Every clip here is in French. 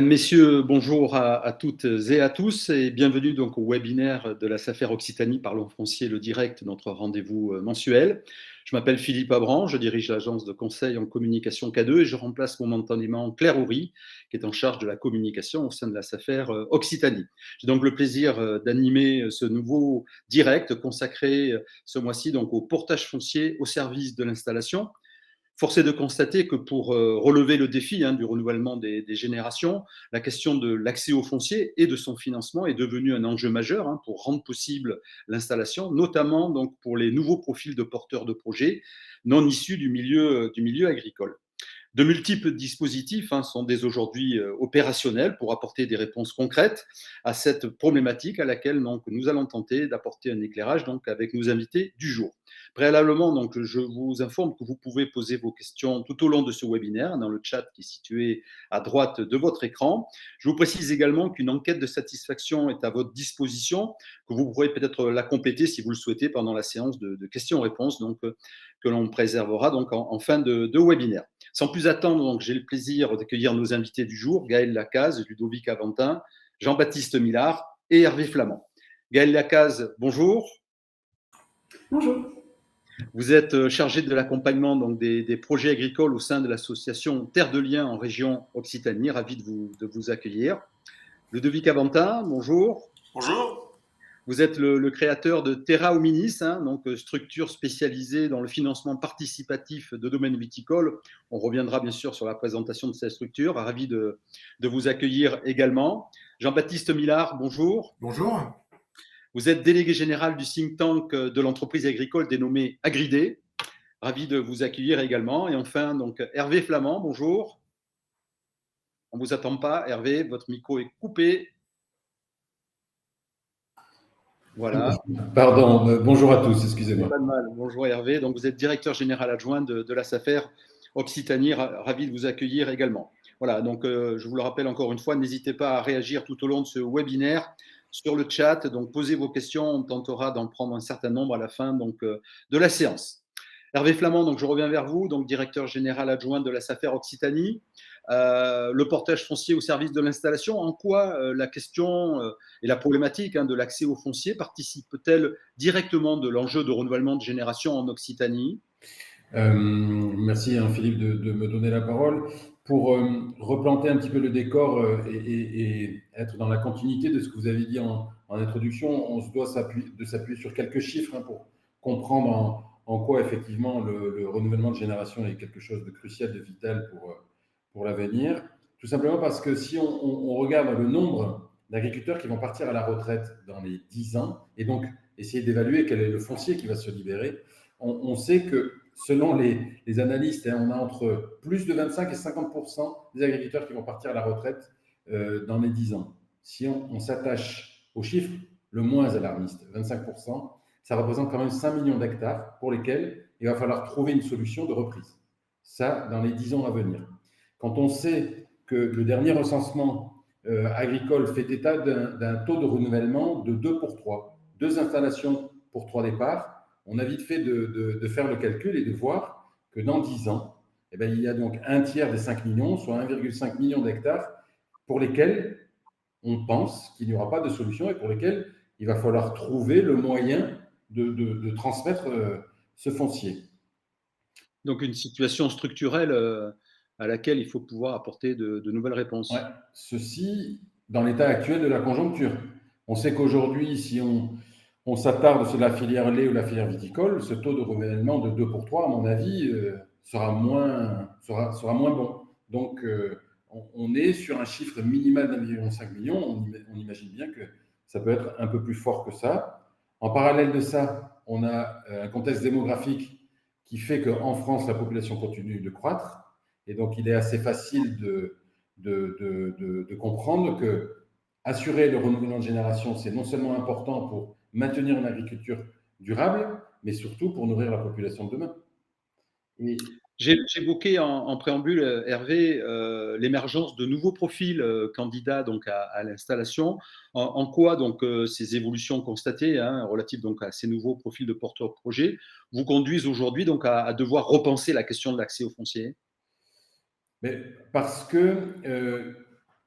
Messieurs, bonjour à toutes et à tous et bienvenue donc au webinaire de la SAFER Occitanie Parlons Foncier, le direct, notre rendez-vous mensuel. Je m'appelle Philippe Abran, je dirige l'agence de conseil en communication K2 et je remplace momentanément Claire Houry, qui est en charge de la communication au sein de la SAFER Occitanie. J'ai donc le plaisir d'animer ce nouveau direct consacré ce mois-ci donc au portage foncier au service de l'installation. Force est de constater que pour relever le défi du renouvellement des générations, la question de l'accès au foncier et de son financement est devenue un enjeu majeur pour rendre possible l'installation, notamment donc pour les nouveaux profils de porteurs de projets non issus du milieu agricole. De multiples dispositifs sont dès aujourd'hui opérationnels pour apporter des réponses concrètes à cette problématique à laquelle donc, nous allons tenter d'apporter un éclairage donc, avec nos invités du jour. Préalablement, donc, je vous informe que vous pouvez poser vos questions tout au long de ce webinaire dans le chat qui est situé à droite de votre écran. Je vous précise également qu'une enquête de satisfaction est à votre disposition, que vous pourrez peut-être la compléter si vous le souhaitez pendant la séance de questions-réponses donc, que l'on préservera donc, en fin de webinaire. Sans plus attendre, donc, j'ai le plaisir d'accueillir nos invités du jour, Gaël Lacaze, Ludovic Aventin, Jean-Baptiste Millard et Hervé Flamand. Gaël Lacaze, bonjour. Bonjour. Vous êtes chargé de l'accompagnement donc, des projets agricoles au sein de l'association Terre de Liens en région Occitanie. Ravi de vous accueillir. Ludovic Aventin, bonjour. Bonjour. Vous êtes le créateur de Terra Hominis, donc structure spécialisée dans le financement participatif de domaines viticoles. On reviendra bien sûr sur la présentation de cette structure. Ravi de vous accueillir également. Jean-Baptiste Millard, bonjour. Bonjour. Vous êtes délégué général du think tank de l'entreprise agricole dénommée Agridé. Ravi de vous accueillir également. Et enfin, donc, Hervé Flamand, bonjour. On ne vous attend pas, Hervé, votre micro est coupé. Voilà. Pardon, bonjour à tous, excusez-moi. Pas de mal. Bonjour Hervé, donc vous êtes directeur général adjoint de la SAFER Occitanie, ravi de vous accueillir également. Voilà, donc je vous le rappelle encore une fois, n'hésitez pas à réagir tout au long de ce webinaire sur le chat, donc posez vos questions, on tentera d'en prendre un certain nombre à la fin donc, de la séance. Hervé Flamand, donc je reviens vers vous, donc directeur général adjoint de la SAFER Occitanie. Le portage foncier au service de l'installation, en quoi la question et la problématique de l'accès au foncier participe-t-elle directement de l'enjeu de renouvellement de génération en Occitanie? Merci Philippe de me donner la parole. Pour replanter un petit peu le décor et être dans la continuité de ce que vous avez dit en introduction, on se doit s'appuyer sur quelques chiffres pour comprendre en quoi effectivement le renouvellement de génération est quelque chose de crucial, de vital pour l'avenir. Tout simplement parce que si on regarde le nombre d'agriculteurs qui vont partir à la retraite dans les 10 ans, et donc essayer d'évaluer quel est le foncier qui va se libérer, on sait que selon les analystes, on a entre plus de 25 et 50% des agriculteurs qui vont partir à la retraite dans les 10 ans. Si on s'attache aux chiffres, le moins alarmiste, 25%, ça représente quand même 5 millions d'hectares pour lesquels il va falloir trouver une solution de reprise. Ça, dans les 10 ans à venir. Quand on sait que le dernier recensement agricole fait état d'un taux de renouvellement de 2 pour 3, 2 installations pour 3 départs, on a vite fait de faire le calcul et de voir que dans 10 ans, il y a donc un tiers des 5 millions, soit 1,5 million d'hectares, pour lesquels on pense qu'il n'y aura pas de solution et pour lesquels il va falloir trouver le moyen de transmettre ce foncier. Donc une situation structurelle à laquelle il faut pouvoir apporter de nouvelles réponses. Ouais. Ceci dans l'état actuel de la conjoncture. On sait qu'aujourd'hui, si on s'attarde sur la filière lait ou la filière viticole, ce taux de renouvellement de 2 pour 3, à mon avis, sera moins bon. Donc, on est sur un chiffre minimal d'1,5 million. On imagine bien que ça peut être un peu plus fort que ça. En parallèle de ça, on a un contexte démographique qui fait qu'en France, la population continue de croître. Et donc, il est assez facile de comprendre que assurer le renouvellement de génération, c'est non seulement important pour maintenir une agriculture durable, mais surtout pour nourrir la population de demain. J'ai évoqué en préambule, Hervé, l'émergence de nouveaux profils candidats donc à l'installation. En quoi donc ces évolutions constatées relatives donc à ces nouveaux profils de porteurs de projets vous conduisent aujourd'hui donc à devoir repenser la question de l'accès au foncier? Mais parce que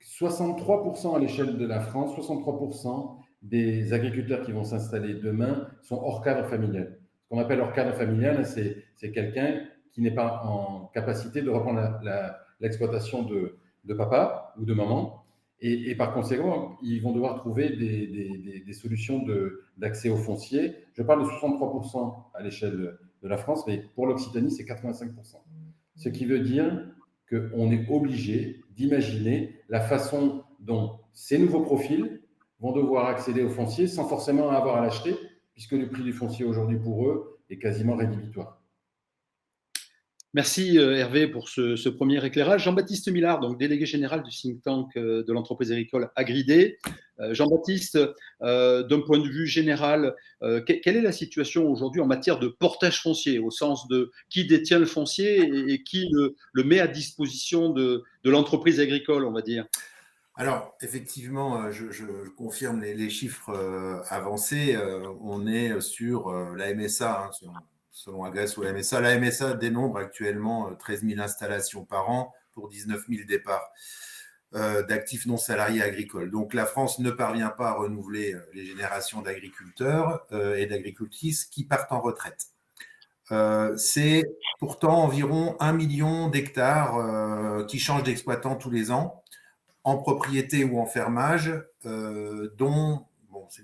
63% à l'échelle de la France, 63% des agriculteurs qui vont s'installer demain sont hors cadre familial. Ce qu'on appelle hors cadre familial, c'est quelqu'un qui n'est pas en capacité de reprendre l'exploitation de papa ou de maman. Et par conséquent, ils vont devoir trouver des solutions d'accès au foncier. Je parle de 63% à l'échelle de la France, mais pour l'Occitanie, c'est 85%. Ce qui veut dire qu'on est obligé d'imaginer la façon dont ces nouveaux profils vont devoir accéder au foncier sans forcément avoir à l'acheter, puisque le prix du foncier aujourd'hui pour eux est quasiment rédhibitoire. Merci Hervé pour ce premier éclairage. Jean-Baptiste Millard, donc délégué général du think tank de l'entreprise agricole Agridé. Jean-Baptiste, d'un point de vue général, quelle est la situation aujourd'hui en matière de portage foncier, au sens de qui détient le foncier et qui le met à disposition de l'entreprise agricole, on va dire? Alors, effectivement, je confirme les chiffres avancés. On est sur la MSA, selon Agresse ou la MSA. La MSA dénombre actuellement 13 000 installations par an pour 19 000 départs d'actifs non salariés agricoles. Donc, la France ne parvient pas à renouveler les générations d'agriculteurs et d'agricultrices qui partent en retraite. C'est pourtant environ 1 million d'hectares qui changent d'exploitant tous les ans, en propriété ou en fermage, dont,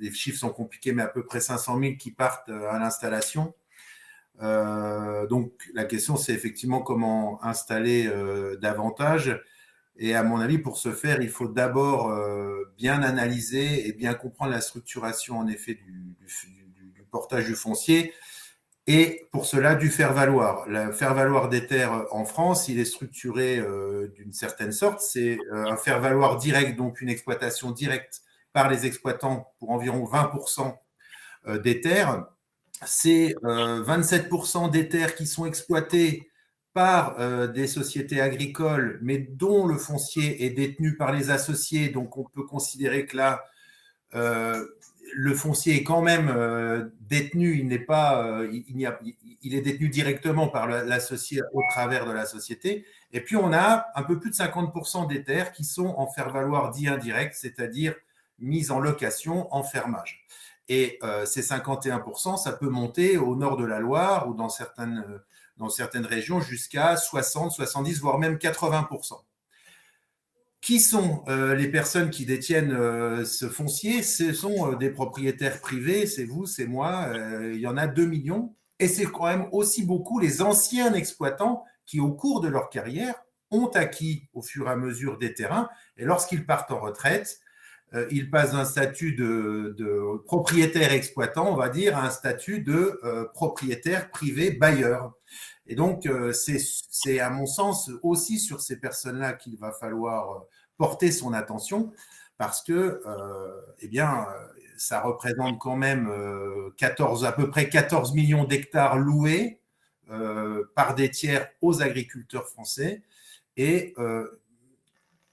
les chiffres sont compliqués, mais à peu près 500 000 qui partent à l'installation. Donc, la question, c'est effectivement comment installer davantage. Et à mon avis, pour ce faire, il faut d'abord bien analyser et bien comprendre la structuration, en effet, du portage du foncier. Et pour cela, du faire-valoir. Le faire-valoir des terres en France, il est structuré d'une certaine sorte. C'est un faire-valoir direct, donc une exploitation directe par les exploitants pour environ 20% des terres. C'est 27% des terres qui sont exploitées par des sociétés agricoles, mais dont le foncier est détenu par les associés. Donc, on peut considérer que là, le foncier est quand même détenu, il est détenu directement par l'associé au travers de la société. Et puis, on a un peu plus de 50% des terres qui sont en faire-valoir dit indirect, c'est-à-dire mises en location, en fermage. Et ces 51%, ça peut monter au nord de la Loire ou dans certaines régions jusqu'à 60, 70, voire même 80%. Qui sont les personnes qui détiennent ce foncier? Ce sont des propriétaires privés, c'est vous, c'est moi, il y en a 2 millions. Et c'est quand même aussi beaucoup les anciens exploitants qui, au cours de leur carrière, ont acquis au fur et à mesure des terrains. Et lorsqu'ils partent en retraite, ils passent d'un statut de propriétaire exploitant, on va dire, à un statut de propriétaire privé bailleur. Et donc, c'est à mon sens aussi sur ces personnes-là qu'il va falloir porter son attention parce que, ça représente quand même à peu près 14 millions d'hectares loués par des tiers aux agriculteurs français. Et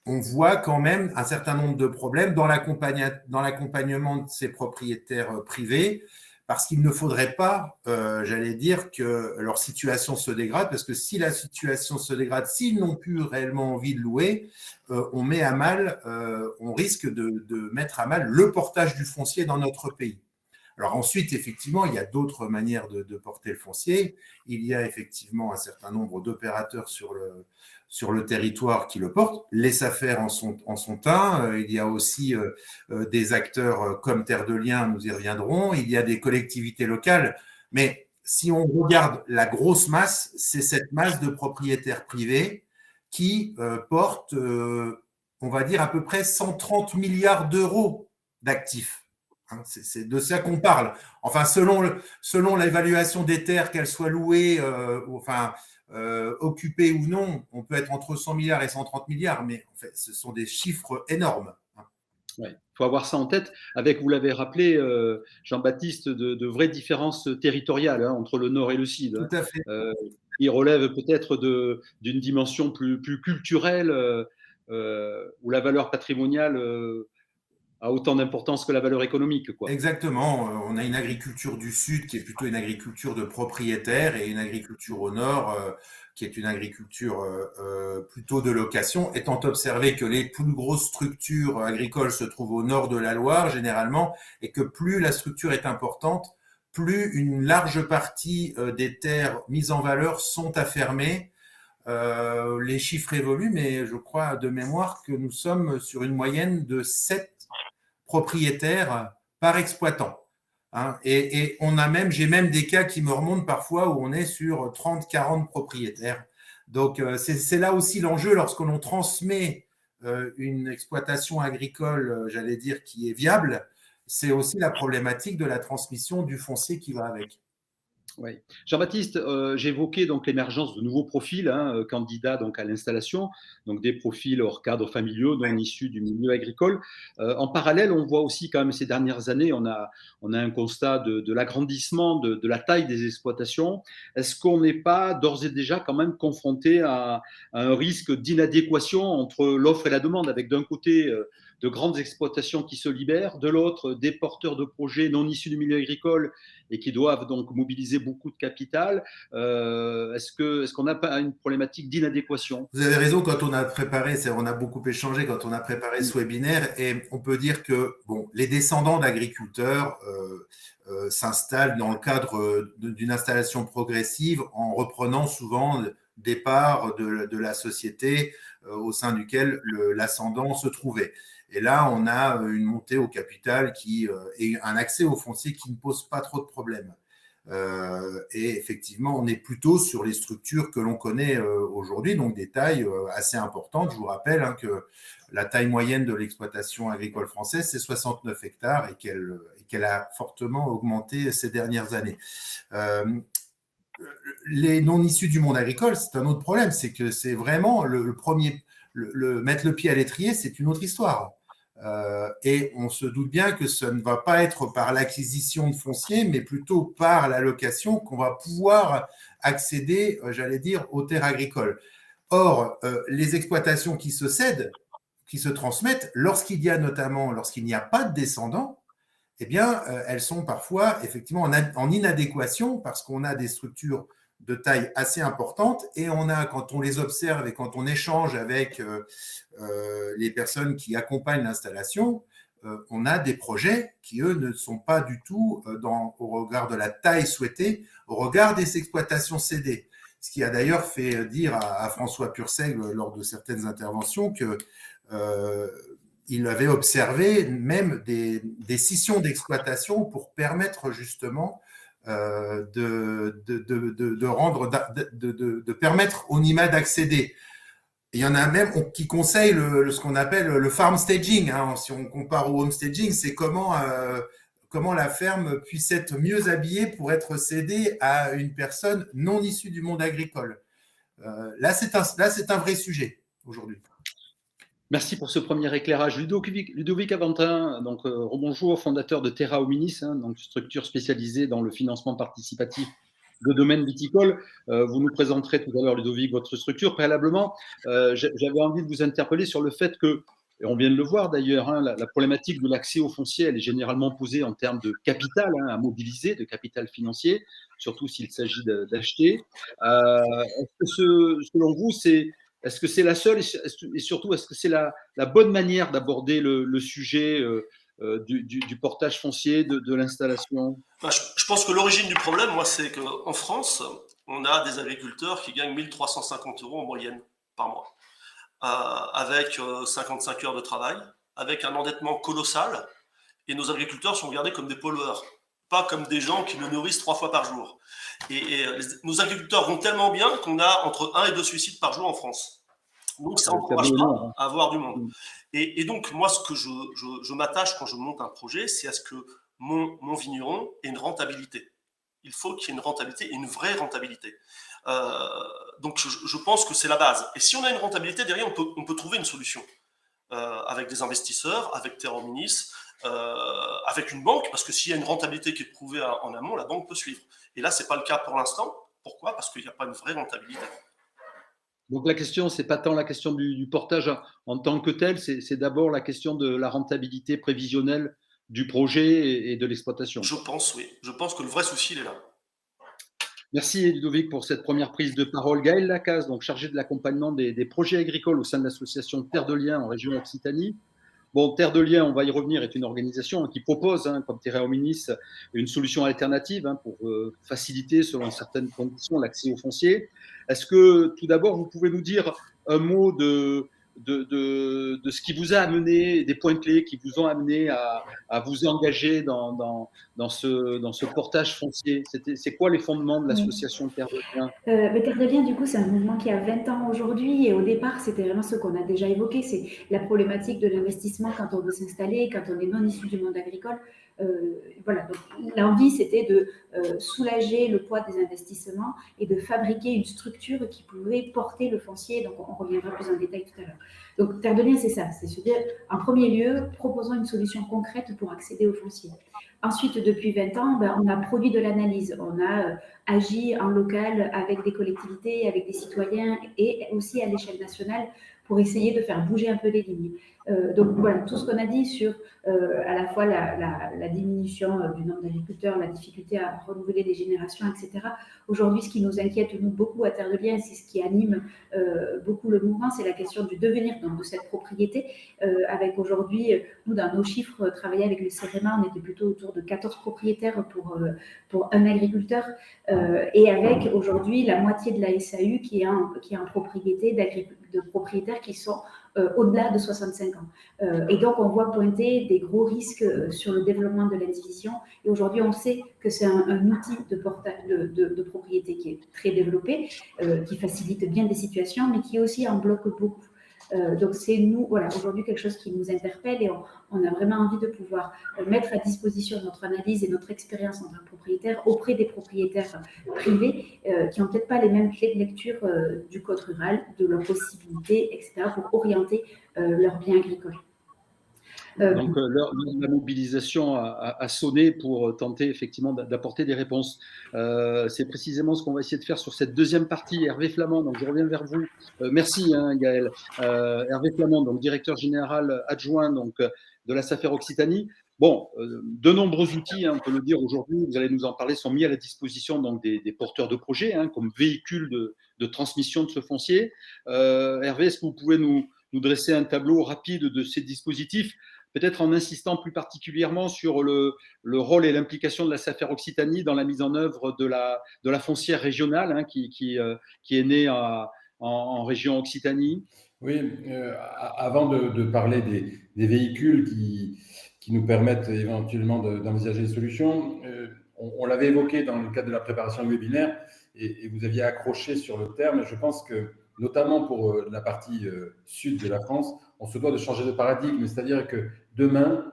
on voit quand même un certain nombre de problèmes dans l'accompagnement de ces propriétaires privés, parce qu'il ne faudrait pas, j'allais dire, que leur situation se dégrade, parce que si la situation se dégrade, s'ils n'ont plus réellement envie de louer, on risque de mettre à mal le portage du foncier dans notre pays. Alors ensuite, effectivement, il y a d'autres manières de porter le foncier. Il y a effectivement un certain nombre d'opérateurs sur le territoire qui le portent. Les SAFER en sont un. Il y a aussi des acteurs comme Terre de Liens, nous y reviendrons. Il y a des collectivités locales. Mais si on regarde la grosse masse, c'est cette masse de propriétaires privés qui portent, on va dire, à peu près 130 milliards d'euros d'actifs. C'est de ça qu'on parle. Enfin, selon l'évaluation des terres, qu'elles soient louées, occupées ou non, on peut être entre 100 milliards et 130 milliards, mais en fait, ce sont des chiffres énormes. Ouais, il faut avoir ça en tête, avec, vous l'avez rappelé, Jean-Baptiste, de vraies différences territoriales entre le Nord et le Sud. Tout à fait. Qui relèvent peut-être d'une dimension plus culturelle, où la valeur patrimoniale a autant d'importance que la valeur économique, quoi. Exactement. On a une agriculture du sud qui est plutôt une agriculture de propriétaires et une agriculture au nord qui est une agriculture plutôt de location, étant observé que les plus grosses structures agricoles se trouvent au nord de la Loire, généralement, et que plus la structure est importante, plus une large partie des terres mises en valeur sont affermées. Les chiffres évoluent, mais je crois de mémoire que nous sommes sur une moyenne de 7 propriétaires par exploitant. Hein. Et j'ai même des cas qui me remontent parfois où on est sur 30, 40 propriétaires. Donc, c'est là aussi l'enjeu lorsque l'on transmet une exploitation agricole, j'allais dire, qui est viable. C'est aussi la problématique de la transmission du foncier qui va avec. Oui. Jean-Baptiste, j'évoquais donc l'émergence de nouveaux profils, candidats donc à l'installation, donc des profils hors cadre familiaux, non issus du milieu agricole. En parallèle, on voit aussi quand même ces dernières années, on a un constat de l'agrandissement de la taille des exploitations. Est-ce qu'on n'est pas d'ores et déjà quand même confronté à un risque d'inadéquation entre l'offre et la demande, avec d'un côté de grandes exploitations qui se libèrent, de l'autre des porteurs de projets non issus du milieu agricole et qui doivent donc mobiliser beaucoup de capital. Est-ce qu'on n'a pas une problématique d'inadéquation? Vous avez raison, quand on a préparé, on a beaucoup échangé quand on a préparé ce webinaire, et on peut dire que bon, les descendants d'agriculteurs s'installent dans le cadre d'une installation progressive en reprenant souvent des parts de la société au sein duquel l'ascendant se trouvait. Et là, on a une montée au capital et un accès au foncier qui ne pose pas trop de problèmes. Et effectivement, on est plutôt sur les structures que l'on connaît aujourd'hui, donc des tailles assez importantes. Je vous rappelle que la taille moyenne de l'exploitation agricole française, c'est 69 hectares et qu'elle a fortement augmenté ces dernières années. Les non issus du monde agricole, c'est un autre problème, c'est que c'est vraiment le premier, mettre le pied à l'étrier, c'est une autre histoire. Et on se doute bien que ça ne va pas être par l'acquisition de foncier, mais plutôt par la location qu'on va pouvoir accéder, j'allais dire, aux terres agricoles. Or, les exploitations qui se cèdent, qui se transmettent, lorsqu'il n'y a pas de descendants, eh bien, elles sont parfois effectivement en inadéquation parce qu'on a des structures de taille assez importante et quand on les observe et quand on échange avec les personnes qui accompagnent l'installation, on a des projets qui, eux, ne sont pas du tout au regard de la taille souhaitée, au regard des exploitations cédées. Ce qui a d'ailleurs fait dire à François Purseigle lors de certaines interventions que il avait observé même des scissions d'exploitation pour permettre justement de permettre au NIMA d'accéder. Il y en a même qui conseillent ce qu'on appelle le farm staging. Hein. Si on compare au home staging, c'est comment la ferme puisse être mieux habillée pour être cédée à une personne non issue du monde agricole. Là, c'est un vrai sujet aujourd'hui. Merci pour ce premier éclairage. Ludovic Aventin, donc rebonjour, fondateur de Terra Hominis, donc structure spécialisée dans le financement participatif de domaine viticole. Vous nous présenterez tout à l'heure, Ludovic, votre structure. Préalablement, j'avais envie de vous interpeller sur le fait que, et on vient de le voir d'ailleurs, la problématique de l'accès au foncier, elle est généralement posée en termes de capital à mobiliser, de capital financier, surtout s'il s'agit d'acheter. Est-ce que selon vous, est-ce que c'est la seule et surtout, est-ce que c'est la bonne manière d'aborder le sujet du portage foncier, de l'installation? Je pense que l'origine du problème, moi, c'est qu'en France, on a des agriculteurs qui gagnent 1 350 € en moyenne par mois, avec 55 heures de travail, avec un endettement colossal, et nos agriculteurs sont regardés comme des pollueurs, pas comme des gens qui le nourrissent 3 fois par jour. Et nos agriculteurs vont tellement bien qu'on a entre 1 et 2 suicides par jour en France. Donc, ça n'encourage pas à avoir du monde. Et donc, moi, ce que je m'attache quand je monte un projet, c'est à ce que mon vigneron ait une rentabilité. Il faut qu'il y ait une rentabilité, une vraie rentabilité. Donc, je pense que c'est la base. Et si on a une rentabilité, derrière, on peut trouver une solution. Avec des investisseurs, avec Terra Hominis, avec une banque, parce que s'il y a une rentabilité qui est prouvée en amont, la banque peut suivre. Et là, ce n'est pas le cas pour l'instant. Pourquoi? Parce qu'il n'y a pas une vraie rentabilité. Donc la question, c'est pas tant la question du portage en tant que tel, c'est d'abord la question de la rentabilité prévisionnelle du projet et de l'exploitation. Je pense, oui. Je pense que le vrai souci, il est là. Merci Ludovic pour cette première prise de parole. Gaël Lacaze, donc chargé de l'accompagnement des projets agricoles au sein de l'association Terre de Liens en région Occitanie. Bon, Terre de Liens, on va y revenir, est une organisation qui propose, comme Terra Hominis, une solution alternative pour faciliter, selon certaines conditions, l'accès au foncier. Est-ce que, tout d'abord, vous pouvez nous dire un mot de ce qui vous a amené, des points clés qui vous ont amené à vous engager dans ce portage foncier? C'est quoi les fondements de l'association Terre de Liens? Terre de Liens, du coup, c'est un mouvement qui a 20 ans aujourd'hui. Et au départ, c'était vraiment ce qu'on a déjà évoqué. C'est la problématique de l'investissement quand on veut s'installer, quand on est non issu du monde agricole. Voilà, donc l'envie, c'était de soulager le poids des investissements et de fabriquer une structure qui pouvait porter le foncier. Donc, on reviendra plus en détail tout à l'heure. Donc, Terre de Liens, c'est ça. C'est se dire, en premier lieu, proposons une solution concrète pour accéder au foncier. Ensuite, depuis 20 ans, on a produit de l'analyse. On a agi en local avec des collectivités, avec des citoyens et aussi à l'échelle nationale pour essayer de faire bouger un peu les lignes. Donc voilà, tout ce qu'on a dit sur à la fois la diminution du nombre d'agriculteurs, la difficulté à renouveler les générations, etc. Aujourd'hui, ce qui nous inquiète, nous, beaucoup à Terre de Liens, c'est ce qui anime beaucoup le mouvement, c'est la question du devenir donc, de cette propriété. Avec aujourd'hui, nous, dans nos chiffres, travailler avec le CEREMA, on était plutôt autour de 14 propriétaires pour un agriculteur. Et avec aujourd'hui la moitié de la SAU qui est en propriété de propriétaires qui sont au-delà de 65 ans. Et donc, on voit pointer des gros risques sur le développement de l'indivision. Et aujourd'hui, on sait que c'est un outil de propriété qui est très développé, qui facilite bien des situations, mais qui aussi en bloque beaucoup. Donc, c'est nous, voilà, aujourd'hui quelque chose qui nous interpelle et on a vraiment envie de pouvoir mettre à disposition notre analyse et notre expérience en tant que propriétaire auprès des propriétaires privés qui n'ont peut-être pas les mêmes clés de lecture du code rural, de leurs possibilités, etc., pour orienter leurs biens agricoles. Donc, la mobilisation a sonné pour tenter effectivement d'apporter des réponses. C'est précisément ce qu'on va essayer de faire sur cette deuxième partie. Hervé Flamand, donc je reviens vers vous. Merci Gaël. Hervé Flamand, donc directeur général adjoint donc, de la SAFER Occitanie. Bon, de nombreux outils, on peut le dire aujourd'hui, vous allez nous en parler, sont mis à la disposition donc, des porteurs de projets comme véhicule de transmission de ce foncier. Hervé, est-ce que vous pouvez nous dresser un tableau rapide de ces dispositifs, peut-être en insistant plus particulièrement sur le rôle et l'implication de la SAFER Occitanie dans la mise en œuvre de la foncière régionale qui est née en région Occitanie? Oui, avant de parler des véhicules qui nous permettent éventuellement d'envisager des solutions, on l'avait évoqué dans le cadre de la préparation du webinaire et vous aviez accroché sur le terme. Je pense que, notamment pour la partie sud de la France, on se doit de changer de paradigme, c'est-à-dire que demain,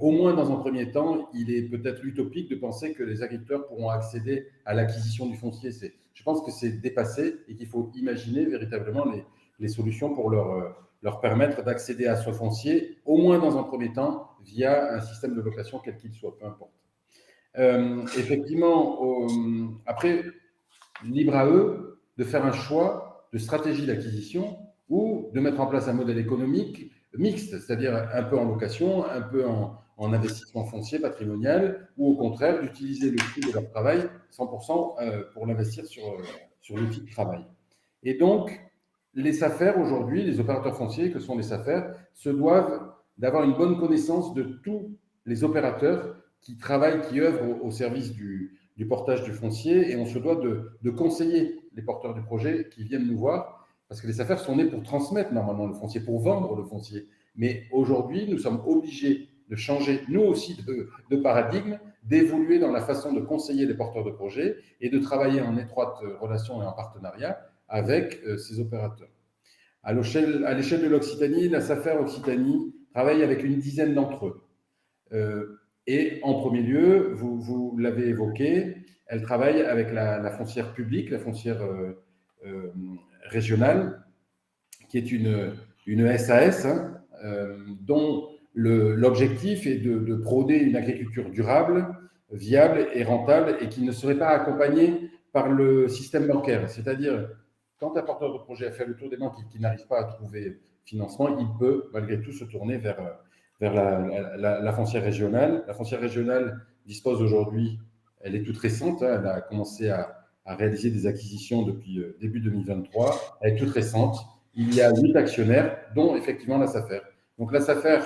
au moins dans un premier temps, il est peut-être utopique de penser que les agriculteurs pourront accéder à l'acquisition du foncier. Je pense que c'est dépassé et qu'il faut imaginer véritablement les solutions pour leur permettre d'accéder à ce foncier, au moins dans un premier temps, via un système de location quel qu'il soit, peu importe. Effectivement, après, libre à eux de faire un choix de stratégie d'acquisition ou de mettre en place un modèle économique mixte, c'est-à-dire un peu en location, un peu en investissement foncier, patrimonial, ou au contraire d'utiliser le prix de leur travail 100% pour l'investir sur l'outil de travail. Et donc, les SAFER aujourd'hui, les opérateurs fonciers que sont les SAFER, se doivent d'avoir une bonne connaissance de tous les opérateurs qui travaillent, qui œuvrent au service du portage du foncier, et on se doit de conseiller les porteurs du projet qui viennent nous voir, parce que les SAFER sont nés pour transmettre normalement le foncier, pour vendre le foncier. Mais aujourd'hui, nous sommes obligés de changer, nous aussi, de paradigme, d'évoluer dans la façon de conseiller les porteurs de projets et de travailler en étroite relation et en partenariat avec ces opérateurs. À l'échelle de l'Occitanie, la SAFER Occitanie travaille avec une dizaine d'entre eux. Et en premier lieu, vous l'avez évoqué, elle travaille avec la foncière publique, la foncière régionale, qui est une SAS, dont l'objectif est de prôner une agriculture durable, viable et rentable, et qui ne serait pas accompagnée par le système bancaire. C'est-à-dire, quand un porteur de projet a fait le tour des banques et qui n'arrive pas à trouver financement, il peut malgré tout se tourner vers la foncière régionale. La foncière régionale dispose aujourd'hui, elle est toute récente, hein, elle a commencé à réaliser des acquisitions depuis début 2023, elle est toute récente. Il y a 8 actionnaires, dont effectivement la SAFER. Donc la SAFER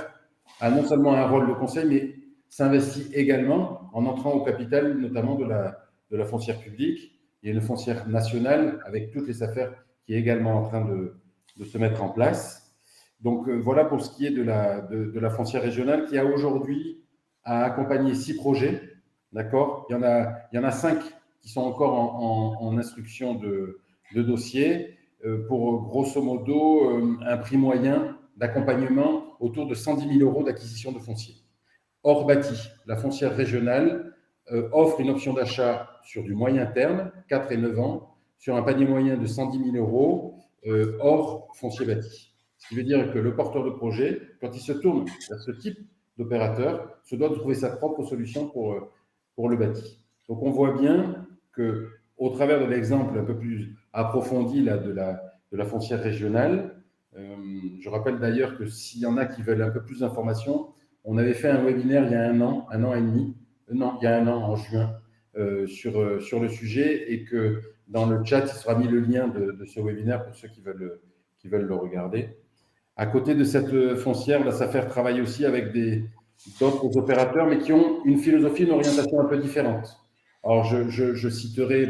a non seulement un rôle de conseil, mais s'investit également en entrant au capital, notamment de la foncière publique. Il y a une foncière nationale avec toutes les SAFER qui est également en train de se mettre en place. Donc voilà pour ce qui est de la foncière régionale qui a aujourd'hui à accompagner 6 projets. D'accord, il y en a 5 qui sont encore en instruction de dossier pour grosso modo un prix moyen d'accompagnement autour de 110 000 € d'acquisition de foncier. Hors bâti, la foncière régionale offre une option d'achat sur du moyen terme, 4 et 9 ans, sur un panier moyen de 110 000 € hors foncier bâti. Ce qui veut dire que le porteur de projet, quand il se tourne vers ce type d'opérateur, se doit de trouver sa propre solution pour le bâti. Donc on voit bien qu'au travers de l'exemple un peu plus approfondi là, de la foncière régionale, je rappelle d'ailleurs que s'il y en a qui veulent un peu plus d'informations, on avait fait un webinaire il y a un an et demi, non, il y a un an, en juin, sur le sujet, et que dans le chat, il sera mis le lien de ce webinaire pour ceux qui veulent le regarder. À côté de cette foncière, la SAFER travaille aussi avec d'autres opérateurs, mais qui ont une philosophie, une orientation un peu différente. Alors, je citerai,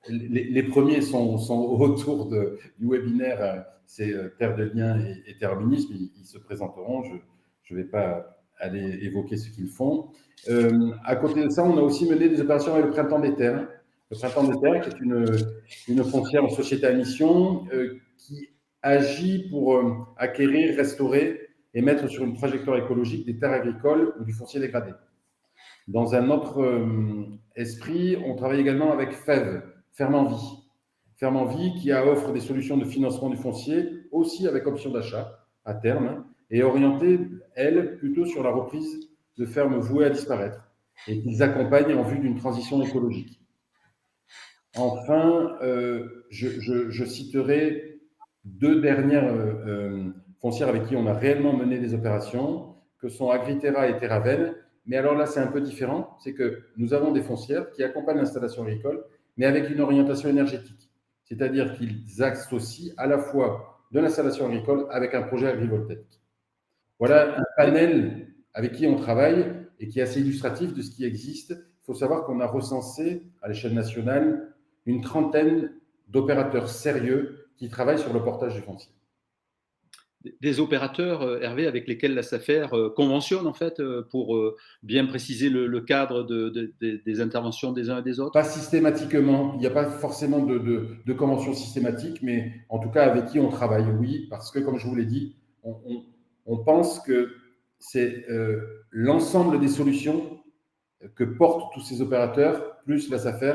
les premiers sont autour du webinaire, c'est Terre de Liens et Terminisme, ils se présenteront, je ne vais pas aller évoquer ce qu'ils font. À côté de ça, on a aussi mené des opérations avec le Printemps des Terres. Le Printemps des Terres, qui est une foncière en société à mission qui agit pour acquérir, restaurer et mettre sur une trajectoire écologique des terres agricoles ou du foncier dégradé. Dans un autre esprit, on travaille également avec FEV, Ferme en Vie. Ferme en Vie qui offre des solutions de financement du foncier, aussi avec option d'achat à terme, et orientée, elle, plutôt sur la reprise de fermes vouées à disparaître, et qu'ils accompagnent en vue d'une transition écologique. Enfin, je citerai 2 dernières foncières avec qui on a réellement mené des opérations, que sont Agriterra et Terraven. Mais alors là, c'est un peu différent, c'est que nous avons des foncières qui accompagnent l'installation agricole, mais avec une orientation énergétique. C'est-à-dire qu'ils associent à la fois de l'installation agricole avec un projet agrivoltaïque. Voilà un panel avec qui on travaille et qui est assez illustratif de ce qui existe. Il faut savoir qu'on a recensé à l'échelle nationale une trentaine d'opérateurs sérieux qui travaillent sur le portage du foncier. Des opérateurs, Hervé, avec lesquels la SAFER conventionne en fait pour bien préciser le cadre des interventions des uns et des autres? Pas systématiquement, il n'y a pas forcément de convention systématique, mais en tout cas avec qui on travaille, oui, parce que comme je vous l'ai dit, on pense que c'est l'ensemble des solutions que portent tous ces opérateurs, plus la SAFER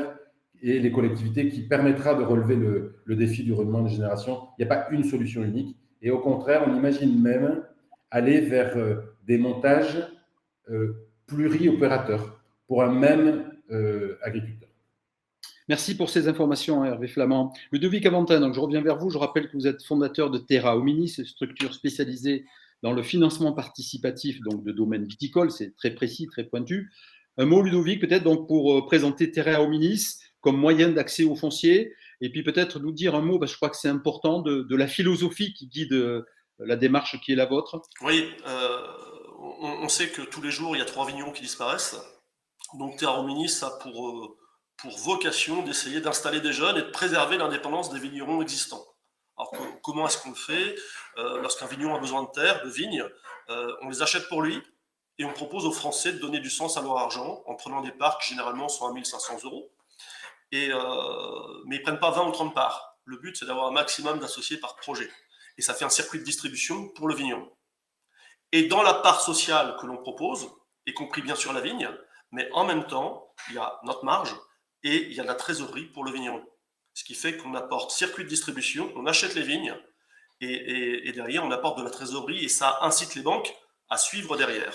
et les collectivités, qui permettra de relever le défi du renouvellement des générations. Il n'y a pas une solution unique. Et au contraire, on imagine même aller vers des montages pluri-opérateurs pour un même agriculteur. Merci pour ces informations, Hervé Flamand. Ludovic Aventin, donc je reviens vers vous. Je rappelle que vous êtes fondateur de Terra Hominis, une structure spécialisée dans le financement participatif donc de domaine viticole. C'est très précis, très pointu. Un mot, Ludovic, peut-être donc pour présenter Terra Hominis comme moyen d'accès au foncier, et puis peut-être nous dire un mot, parce que je crois que c'est important, de la philosophie qui guide la démarche qui est la vôtre. Oui, on sait que tous les jours, il y a 3 vignerons qui disparaissent. Donc Terra Hominis a pour vocation d'essayer d'installer des jeunes et de préserver l'indépendance des vignerons existants. Alors comment est-ce qu'on le fait? Lorsqu'un vigneron a besoin de terre, de vignes, on les achète pour lui et on propose aux Français de donner du sens à leur argent en prenant des parts qui généralement sont à 1 500 €. Mais ils ne prennent pas 20 ou 30 parts. Le but, c'est d'avoir un maximum d'associés par projet. Et ça fait un circuit de distribution pour le vigneron. Et dans la part sociale que l'on propose, y compris bien sûr la vigne, mais en même temps, il y a notre marge et il y a la trésorerie pour le vigneron. Ce qui fait qu'on apporte circuit de distribution, on achète les vignes et derrière on apporte de la trésorerie et ça incite les banques à suivre derrière.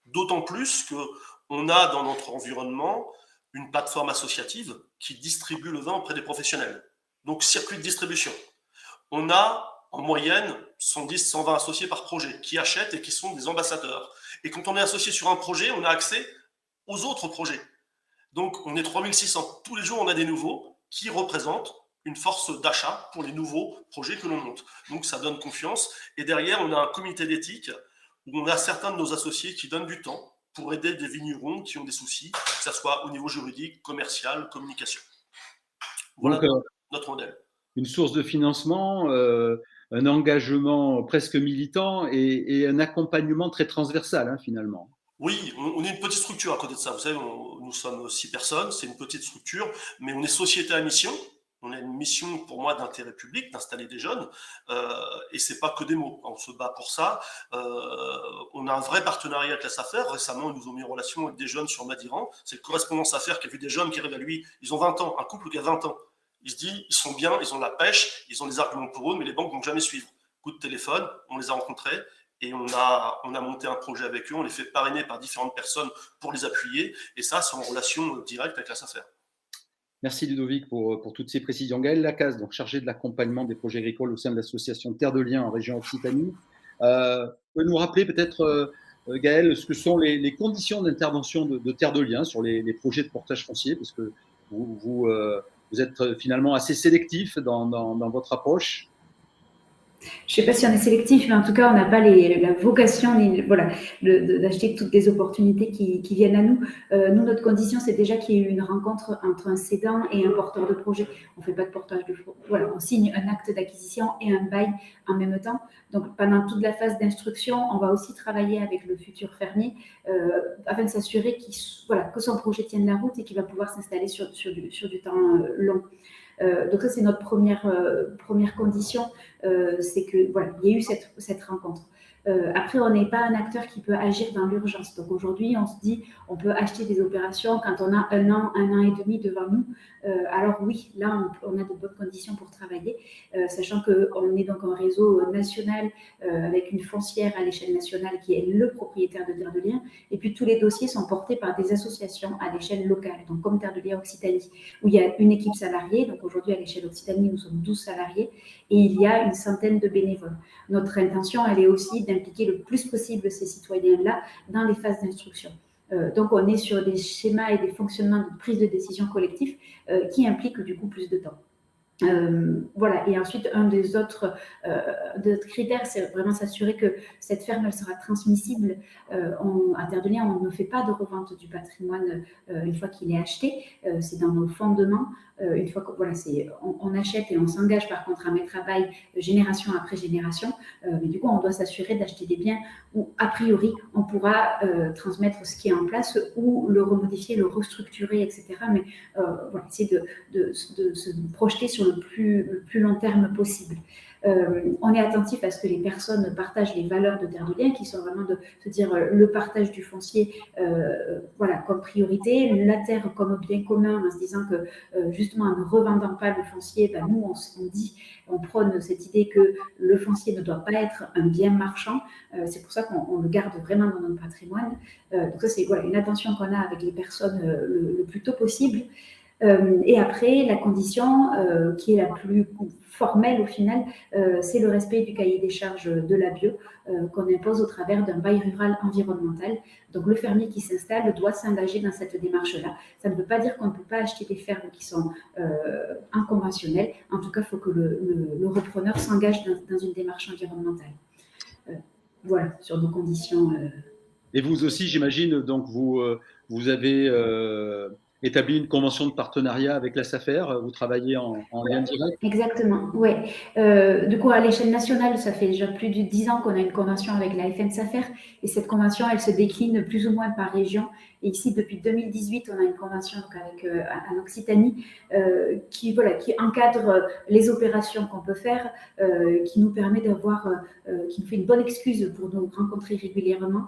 D'autant plus qu'on a dans notre environnement une plateforme associative qui distribue le vin auprès des professionnels. Donc, circuit de distribution. On a en moyenne 110, 120 associés par projet qui achètent et qui sont des ambassadeurs. Et quand on est associé sur un projet, on a accès aux autres projets. Donc, on est 3600. Tous les jours, on a des nouveaux qui représentent une force d'achat pour les nouveaux projets que l'on monte. Donc, ça donne confiance. Et derrière, on a un comité d'éthique où on a certains de nos associés qui donnent du temps pour aider des vignerons qui ont des soucis, que ce soit au niveau juridique, commercial, communication. Voilà donc, notre modèle. Une source de financement, un engagement presque militant et un accompagnement très transversal, hein, finalement. Oui, on est une petite structure à côté de ça. Vous savez, nous sommes 6 personnes, c'est une petite structure, mais on est société à mission. On a une mission, pour moi, d'intérêt public, d'installer des jeunes, et c'est pas que des mots. On se bat pour ça. On a un vrai partenariat avec la SAFER. Récemment, ils nous ont mis en relation avec des jeunes sur Madiran. C'est le correspondant SAFER qui a vu des jeunes qui arrivent à lui. Ils ont 20 ans, un couple qui a 20 ans. Il se dit, ils sont bien, ils ont de la pêche, ils ont des arguments pour eux, mais les banques vont jamais suivre. Coup de téléphone, on les a rencontrés et on a monté un projet avec eux. On les fait parrainer par différentes personnes pour les appuyer. Et ça, c'est en relation directe avec la SAFER. Merci Ludovic pour toutes ces précisions. Gaël Lacaze, donc chargé de l'accompagnement des projets agricoles au sein de l'association Terre de Liens en région Occitanie. Vous pouvez nous rappeler peut-être, Gaël, ce que sont les conditions d'intervention de Terre de Liens sur les projets de portage foncier, parce que vous êtes finalement assez sélectif dans votre approche. Je ne sais pas si on est sélectif, mais en tout cas, on n'a pas la vocation d'acheter toutes les opportunités qui viennent à nous. Nous, notre condition, c'est déjà qu'il y ait eu une rencontre entre un cédant et un porteur de projet. On ne fait pas de portage de projet. Voilà, on signe un acte d'acquisition et un bail en même temps. Donc, pendant toute la phase d'instruction, on va aussi travailler avec le futur fermier afin de s'assurer que son projet tienne la route et qu'il va pouvoir s'installer sur du temps long. Donc ça, c'est notre première condition, c'est que voilà, il y a eu cette rencontre. Après, on n'est pas un acteur qui peut agir dans l'urgence. Donc aujourd'hui, on se dit, on peut acheter des opérations quand on a un an et demi devant nous. Alors oui, là, on a de bonnes conditions pour travailler, sachant qu'on est donc un réseau national avec une foncière à l'échelle nationale qui est le propriétaire de Terre de Liens. Et puis tous les dossiers sont portés par des associations à l'échelle locale, donc comme Terre de Liens Occitanie, où il y a une équipe salariée. Donc aujourd'hui, à l'échelle Occitanie, nous sommes 12 salariés et il y a une centaine de bénévoles. Notre intention, elle est aussi d'impliquer le plus possible ces citoyens-là dans les phases d'instruction. Donc, on est sur des schémas et des fonctionnements de prise de décision collectifs qui impliquent du coup plus de temps. Voilà, et ensuite un des autres critères, c'est vraiment s'assurer que cette ferme elle sera transmissible. À Terre de Liens, on ne fait pas de revente du patrimoine une fois qu'il est acheté, c'est dans nos fondements. Une fois que on achète et on s'engage par contre à mettre à bail génération après génération, mais du coup on doit s'assurer d'acheter des biens où a priori on pourra transmettre ce qui est en place ou le remodifier, le restructurer, etc. Mais voilà, essayer de se projeter sur le plus long terme possible. On est attentif à ce que les personnes partagent les valeurs de Terre de Liens, qui sont vraiment de se dire le partage du foncier comme priorité, la terre comme bien commun, en se disant que justement en ne revendant pas le foncier, nous on prône cette idée que le foncier ne doit pas être un bien marchand. C'est pour ça qu'on le garde vraiment dans notre patrimoine. Donc ça, c'est une attention qu'on a avec les personnes le plus tôt possible. Et après, la condition qui est la plus formelle au final, c'est le respect du cahier des charges de la bio qu'on impose au travers d'un bail rural environnemental. Donc le fermier qui s'installe doit s'engager dans cette démarche-là. Ça ne veut pas dire qu'on ne peut pas acheter des fermes qui sont inconventionnelles. En tout cas, il faut que le repreneur s'engage dans une démarche environnementale. Voilà, sur nos conditions. Et vous aussi, j'imagine, donc vous avez établi une convention de partenariat avec la SAFER, vous travaillez en lien direct? Exactement, oui. Du coup, à l'échelle nationale, ça fait déjà plus de 10 ans qu'on a une convention avec la FN SAFER et cette convention, elle se décline plus ou moins par région. Et ici, depuis 2018, on a une convention donc, avec en Occitanie qui encadre les opérations qu'on peut faire, qui nous permet qui nous fait une bonne excuse pour nous rencontrer régulièrement,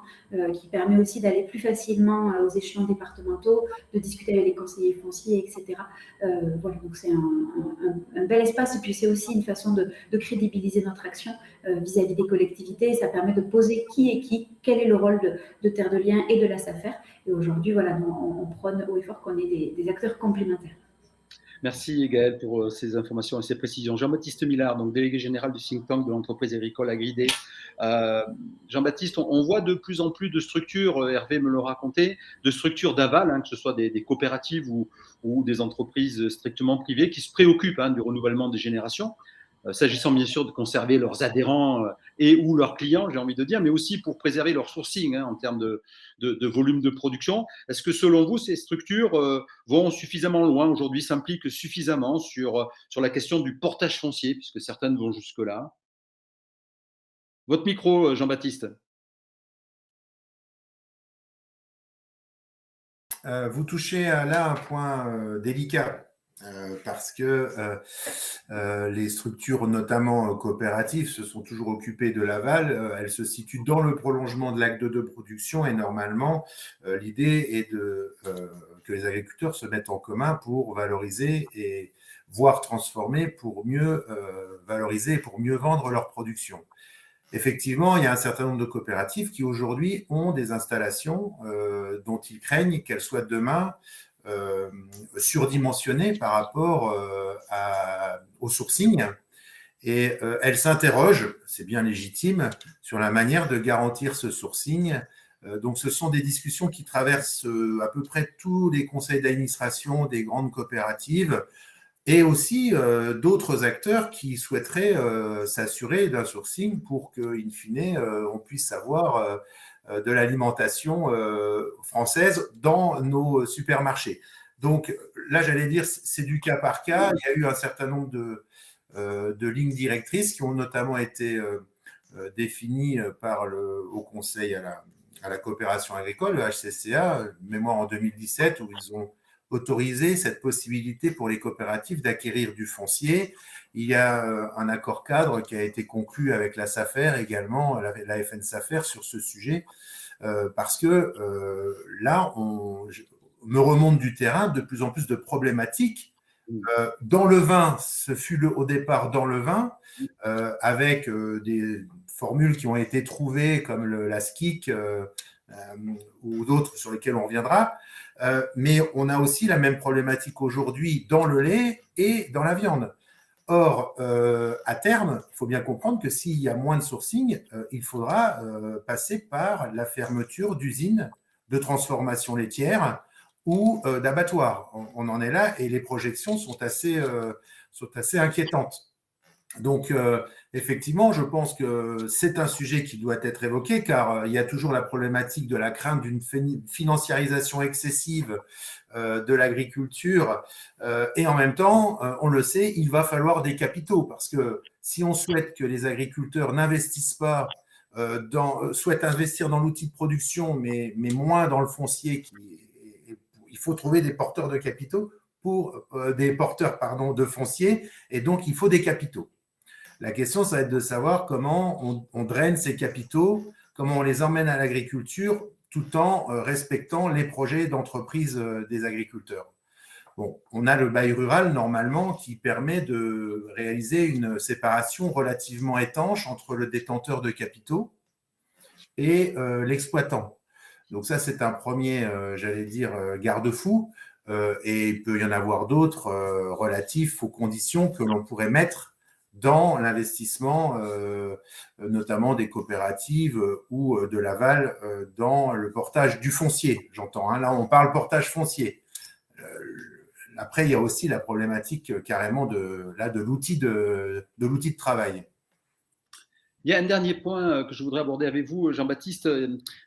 qui permet aussi d'aller plus facilement aux échelons départementaux, de discuter avec les conseillers fonciers, etc. Donc c'est un bel espace et puis c'est aussi une façon de crédibiliser notre action vis-à-vis des collectivités. Ça permet de poser qui est qui, quel est le rôle de Terre de Liens et de la SAFER. Et aujourd'hui, on prône haut et fort qu'on ait des acteurs complémentaires. Merci Gaël pour ces informations et ces précisions. Jean-Baptiste Millard, donc délégué général du think tank de l'entreprise agricole Agridé. Jean-Baptiste, on voit de plus en plus de structures, Hervé me l'a raconté, de structures d'aval, que ce soit des coopératives ou des entreprises strictement privées qui se préoccupent du renouvellement des générations. S'agissant bien sûr de conserver leurs adhérents et ou leurs clients, j'ai envie de dire, mais aussi pour préserver leur sourcing en termes de volume de production. Est-ce que selon vous, ces structures vont suffisamment loin aujourd'hui, s'impliquent suffisamment sur la question du portage foncier, puisque certaines vont jusque-là? Votre micro, Jean-Baptiste. Vous touchez là un point délicat. Parce que les structures, notamment coopératives, se sont toujours occupées de l'aval. Elles se situent dans le prolongement de l'acte de production et normalement, l'idée est que les agriculteurs se mettent en commun pour valoriser et voire transformer pour mieux valoriser et pour mieux vendre leur production. Effectivement, il y a un certain nombre de coopératives qui aujourd'hui ont des installations dont ils craignent qu'elles soient demain surdimensionnées par rapport au sourcing. Et elles s'interrogent, c'est bien légitime, sur la manière de garantir ce sourcing. Donc, ce sont des discussions qui traversent à peu près tous les conseils d'administration des grandes coopératives et aussi d'autres acteurs qui souhaiteraient s'assurer d'un sourcing pour qu'in fine, on puisse avoir de l'alimentation française dans nos supermarchés. Donc là, j'allais dire, c'est du cas par cas. Il y a eu un certain nombre de lignes directrices qui ont notamment été définies par le Haut Conseil à la coopération agricole, le HCCA, mémoire en 2017, où ils ont autorisé cette possibilité pour les coopératives d'acquérir du foncier. Il y a un accord cadre qui a été conclu avec la SAFER également, la FN SAFER sur ce sujet, parce que là, on me remonte du terrain de plus en plus de problématiques. Dans le vin, ce fut au départ dans le vin, avec des formules qui ont été trouvées comme la SKIC ou d'autres sur lesquelles on reviendra. Mais on a aussi la même problématique aujourd'hui dans le lait et dans la viande. Or, à terme, il faut bien comprendre que s'il y a moins de sourcing, il faudra passer par la fermeture d'usines de transformation laitière ou d'abattoirs. On en est là et les projections sont assez inquiétantes. Donc, effectivement, je pense que c'est un sujet qui doit être évoqué car il y a toujours la problématique de la crainte d'une financiarisation excessive de l'agriculture et en même temps, on le sait, il va falloir des capitaux parce que si on souhaite que les agriculteurs n'investissent pas souhaitent investir dans l'outil de production mais moins dans le foncier, il faut trouver des porteurs de capitaux des porteurs de foncier et donc il faut des capitaux. La question, ça va être de savoir comment on draine ces capitaux, comment on les emmène à l'agriculture tout en respectant les projets d'entreprise des agriculteurs. Bon, on a le bail rural normalement qui permet de réaliser une séparation relativement étanche entre le détenteur de capitaux et l'exploitant. Donc ça, c'est un premier, garde-fou et il peut y en avoir d'autres relatifs aux conditions que l'on pourrait mettre dans l'investissement, notamment des coopératives ou de l'aval dans le portage du foncier, j'entends. Là, on parle portage foncier. Après, il y a aussi la problématique carrément de l'outil de travail. Il y a un dernier point que je voudrais aborder avec vous, Jean-Baptiste.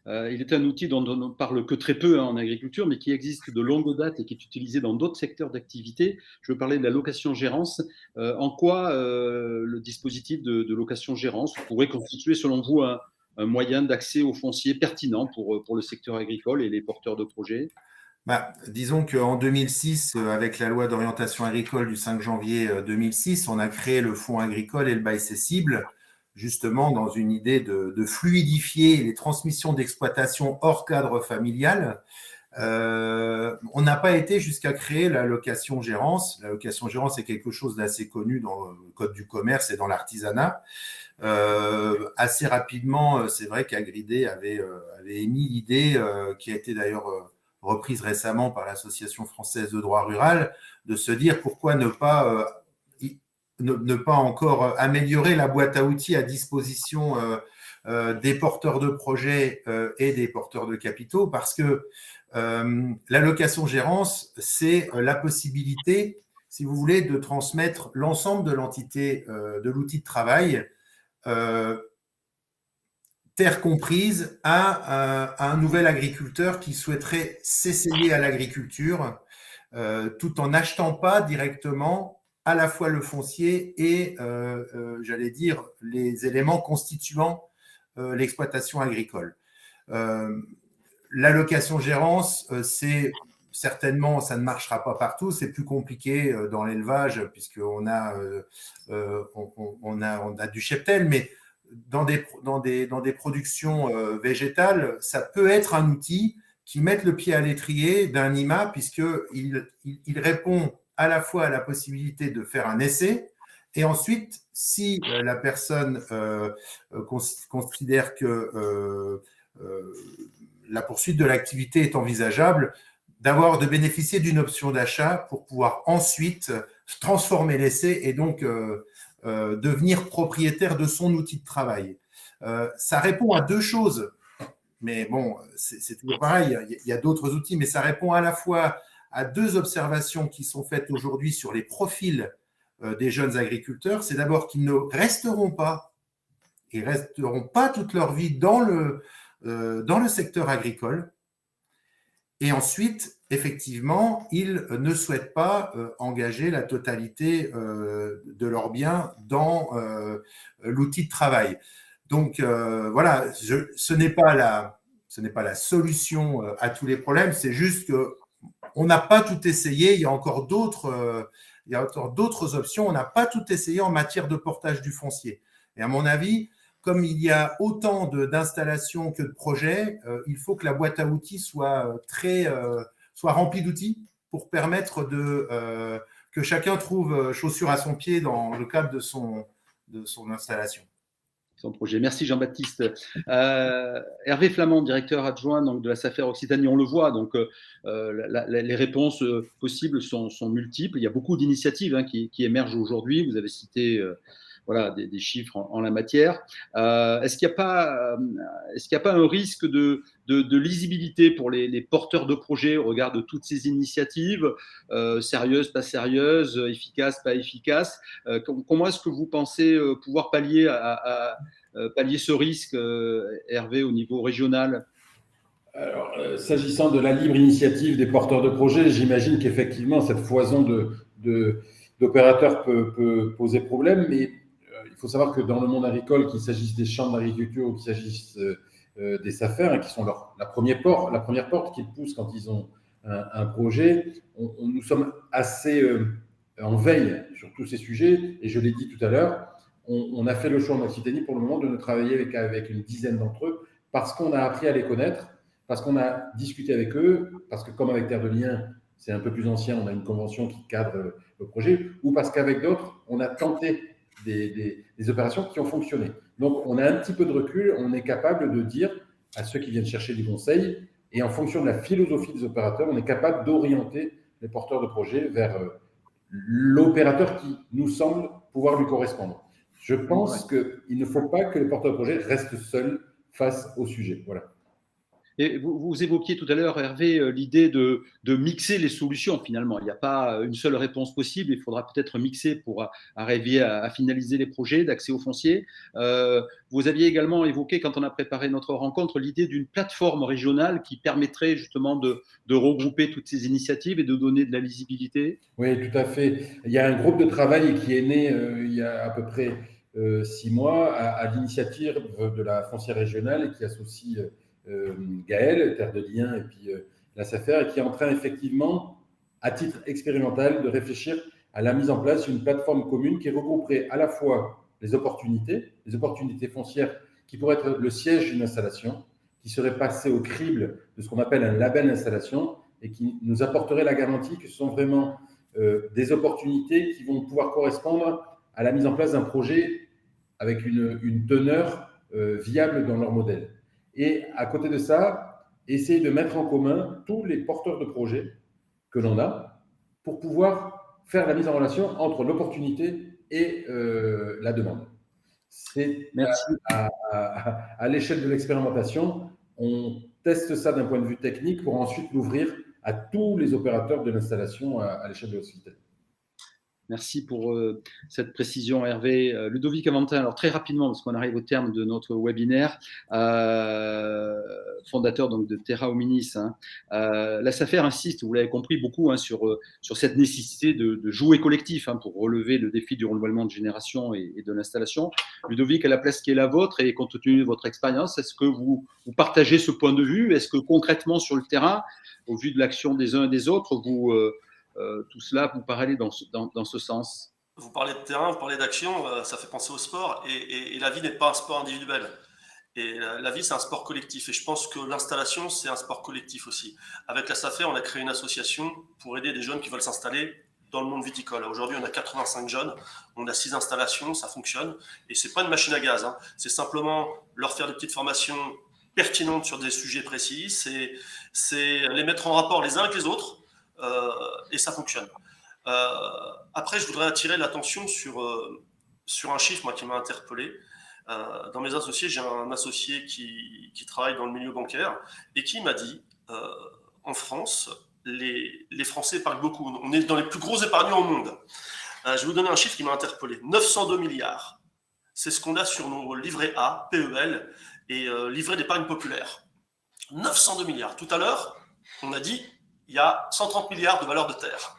Il est un outil dont on ne parle que très peu en agriculture, mais qui existe de longue date et qui est utilisé dans d'autres secteurs d'activité. Je veux parler de la location-gérance. En quoi le dispositif de location-gérance pourrait constituer, selon vous, un moyen d'accès au foncier pertinent pour le secteur agricole et les porteurs de projets? Disons qu'en 2006, avec la loi d'orientation agricole du 5 janvier 2006, on a créé le fonds agricole et le bail cessible, justement dans une idée de fluidifier les transmissions d'exploitation hors cadre familial. On n'a pas été jusqu'à créer la location-gérance. La location-gérance est quelque chose d'assez connu dans le code du commerce et dans l'artisanat. Assez rapidement, c'est vrai qu'Agridé avait émis l'idée qui a été d'ailleurs reprise récemment par l'Association française de droit rural, de se dire pourquoi ne pas encore améliorer la boîte à outils à disposition des porteurs de projets et des porteurs de capitaux, parce que l'allocation-gérance, c'est la possibilité, si vous voulez, de transmettre l'ensemble de l'entité de l'outil de travail, terre comprise, à un nouvel agriculteur qui souhaiterait s'essayer à l'agriculture tout en n'achetant pas directement à la fois le foncier et, j'allais dire, les éléments constituant l'exploitation agricole. L'allocation-gérance, c'est certainement, ça ne marchera pas partout, c'est plus compliqué dans l'élevage puisqu'on a, on a du cheptel, mais dans des productions végétales, ça peut être un outil qui met le pied à l'étrier d'un IMA puisqu'il répond à la fois à la possibilité de faire un essai et ensuite, si la personne considère que la poursuite de l'activité est envisageable, de bénéficier d'une option d'achat pour pouvoir ensuite transformer l'essai et donc devenir propriétaire de son outil de travail. Ça répond à deux choses, mais bon, c'est toujours pareil, il y a d'autres outils, mais ça répond à la fois à deux observations qui sont faites aujourd'hui sur les profils des jeunes agriculteurs. C'est d'abord qu'ils ne resteront pas toute leur vie dans le secteur agricole. Et ensuite, effectivement, ils ne souhaitent pas engager la totalité de leurs biens dans l'outil de travail. Donc, voilà, ce n'est pas la solution à tous les problèmes, c'est juste qu'on n'a pas tout essayé, il y a encore d'autres options, on n'a pas tout essayé en matière de portage du foncier. Et à mon avis, comme il y a autant d'installations que de projets, il faut que la boîte à outils soit remplie d'outils pour permettre que chacun trouve chaussure à son pied dans le cadre de son installation. Son projet. Merci Jean-Baptiste. Hervé Flamand, directeur adjoint donc, de la SAFER Occitanie, on le voit, donc les réponses possibles sont multiples. Il y a beaucoup d'initiatives qui émergent aujourd'hui. Vous avez cité voilà, des chiffres en la matière. Est-ce qu'il n'y a pas un risque de lisibilité pour les porteurs de projets au regard de toutes ces initiatives, sérieuses, pas sérieuses, efficaces, pas efficaces? Comment est-ce que vous pensez pouvoir pallier ce risque, Hervé, au niveau régional? Alors, s'agissant de la libre initiative des porteurs de projets, j'imagine qu'effectivement, cette foison d'opérateurs peut poser problème, mais il faut savoir que dans le monde agricole, qu'il s'agisse des champs d'agriculture ou qu'il s'agisse des SAFER, qui sont la première porte qu'ils poussent quand ils ont un projet, nous sommes assez en veille sur tous ces sujets, et je l'ai dit tout à l'heure, on a fait le choix en Occitanie pour le moment de ne travailler avec une dizaine d'entre eux, parce qu'on a appris à les connaître, parce qu'on a discuté avec eux, parce que comme avec Terre de Liens, c'est un peu plus ancien, on a une convention qui cadre le projet, ou parce qu'avec d'autres, on a tenté des opérations qui ont fonctionné. Donc, on a un petit peu de recul, on est capable de dire à ceux qui viennent chercher du conseil, et en fonction de la philosophie des opérateurs, on est capable d'orienter les porteurs de projets vers l'opérateur qui nous semble pouvoir lui correspondre. Je pense qu'il ne faut pas que les porteurs de projets restent seuls face au sujet. Voilà. Et vous évoquiez tout à l'heure, Hervé, l'idée de mixer les solutions finalement. Il n'y a pas une seule réponse possible, il faudra peut-être mixer pour arriver à finaliser les projets d'accès au foncier. Vous aviez également évoqué, quand on a préparé notre rencontre, l'idée d'une plateforme régionale qui permettrait justement de regrouper toutes ces initiatives et de donner de la lisibilité. Oui, tout à fait. Il y a un groupe de travail qui est né il y a à peu près 6 mois à l'initiative de la foncière régionale et qui associe Gaël, Terre de Liens et puis la SAFER, qui est en train effectivement, à titre expérimental, de réfléchir à la mise en place d'une plateforme commune qui regrouperait à la fois les opportunités foncières qui pourraient être le siège d'une installation, qui serait passé au crible de ce qu'on appelle un label d'installation et qui nous apporterait la garantie que ce sont vraiment des opportunités qui vont pouvoir correspondre à la mise en place d'un projet avec une teneur viable dans leur modèle. Et à côté de ça, essayer de mettre en commun tous les porteurs de projets que l'on a pour pouvoir faire la mise en relation entre l'opportunité et la demande. C'est Merci. à l'échelle de l'expérimentation, on teste ça d'un point de vue technique pour ensuite l'ouvrir à tous les opérateurs de l'installation à l'échelle de l'hospitalité. Merci pour cette précision, Hervé. Ludovic Aventin, alors très rapidement, parce qu'on arrive au terme de notre webinaire, fondateur donc, de Terra Hominis. La SAFER insiste, vous l'avez compris, beaucoup sur cette nécessité de jouer collectif pour relever le défi du renouvellement de génération et de l'installation. Ludovic, à la place qui est la vôtre et compte tenu de votre expérience, est-ce que vous partagez ce point de vue? Est-ce que concrètement sur le terrain, au vu de l'action des uns et des autres, tout cela vous paraît dans ce sens? Vous parlez de terrain, vous parlez d'action, ça fait penser au sport, et la vie n'est pas un sport individuel. Et la vie, c'est un sport collectif. Et je pense que l'installation, c'est un sport collectif aussi. Avec la SAFER, on a créé une association pour aider des jeunes qui veulent s'installer dans le monde viticole. Aujourd'hui, on a 85 jeunes, on a 6 installations, ça fonctionne. Et c'est pas une machine à gaz, c'est simplement leur faire des petites formations pertinentes sur des sujets précis, c'est les mettre en rapport les uns avec les autres, et ça fonctionne. Après, je voudrais attirer l'attention sur un chiffre, moi, qui m'a interpellé. Dans mes associés, j'ai un associé qui travaille dans le milieu bancaire et qui m'a dit, en France, les Français parlent beaucoup. On est dans les plus gros épargnants au monde. Je vais vous donner un chiffre qui m'a interpellé. 902 milliards. C'est ce qu'on a sur nos livrets A, PEL et livrets d'épargne populaire. 902 milliards. Tout à l'heure, on a dit il y a 130 milliards de valeur de terre.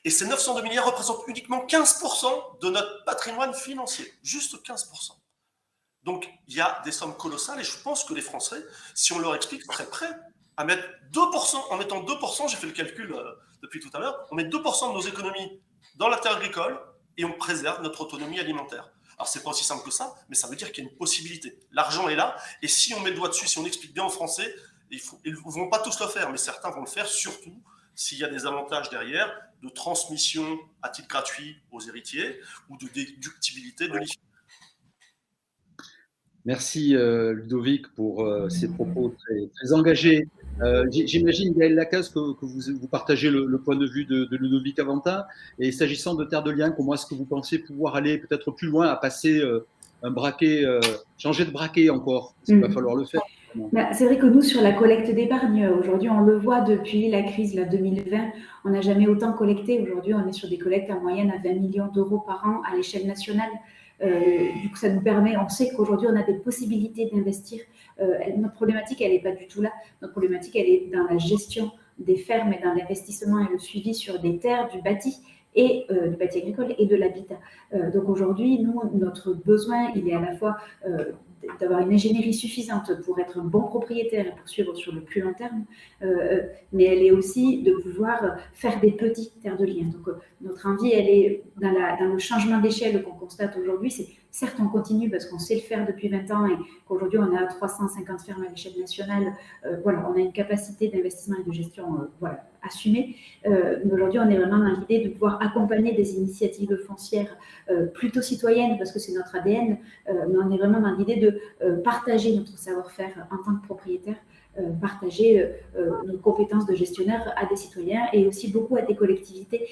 Et ces 902 milliards représentent uniquement 15% de notre patrimoine financier. Juste 15%. Donc, il y a des sommes colossales et je pense que les Français, si on leur explique, seraient prêts à mettre 2%. En mettant 2%, j'ai fait le calcul depuis tout à l'heure, on met 2% de nos économies dans la terre agricole et on préserve notre autonomie alimentaire. Alors, c'est pas aussi simple que ça, mais ça veut dire qu'il y a une possibilité. L'argent est là et si on met le doigt dessus, si on explique bien aux Français, ils ne vont pas tous le faire, mais certains vont le faire, surtout s'il y a des avantages derrière de transmission à titre gratuit aux héritiers ou de déductibilité de l'IFI. Merci Ludovic pour ces propos très engagés. J'imagine, Gaël Lacaze, que vous partagez le point de vue de Ludovic Aventin. Et s'agissant de Terre de Liens, comment est-ce que vous pensez pouvoir aller peut-être plus loin, à passer un braquet, changer de braquet encore? Il va falloir le faire. C'est vrai que nous, sur la collecte d'épargne, aujourd'hui, on le voit depuis la crise 2020, on n'a jamais autant collecté. Aujourd'hui, on est sur des collectes en moyenne à 20 millions d'euros par an à l'échelle nationale. Du coup, ça nous permet, on sait qu'aujourd'hui, on a des possibilités d'investir. Notre problématique, elle n'est pas du tout là. Notre problématique, elle est dans la gestion des fermes et dans l'investissement et le suivi sur des terres, du bâti et du bâti agricole et de l'habitat. Donc aujourd'hui, nous, notre besoin, il est à la fois d'avoir une ingénierie suffisante pour être un bon propriétaire et poursuivre sur le plus long terme, mais elle est aussi de pouvoir faire des petites terres de liens. Donc notre envie, elle est dans le changement d'échelle qu'on constate aujourd'hui. C'est certes, on continue parce qu'on sait le faire depuis 20 ans et qu'aujourd'hui, on a 350 fermes à l'échelle nationale. Voilà, on a une capacité d'investissement et de gestion assumée. Mais aujourd'hui, on est vraiment dans l'idée de pouvoir accompagner des initiatives foncières plutôt citoyennes parce que c'est notre ADN, mais on est vraiment dans l'idée de partager notre savoir-faire en tant que propriétaire, partager nos compétences de gestionnaire à des citoyens et aussi beaucoup à des collectivités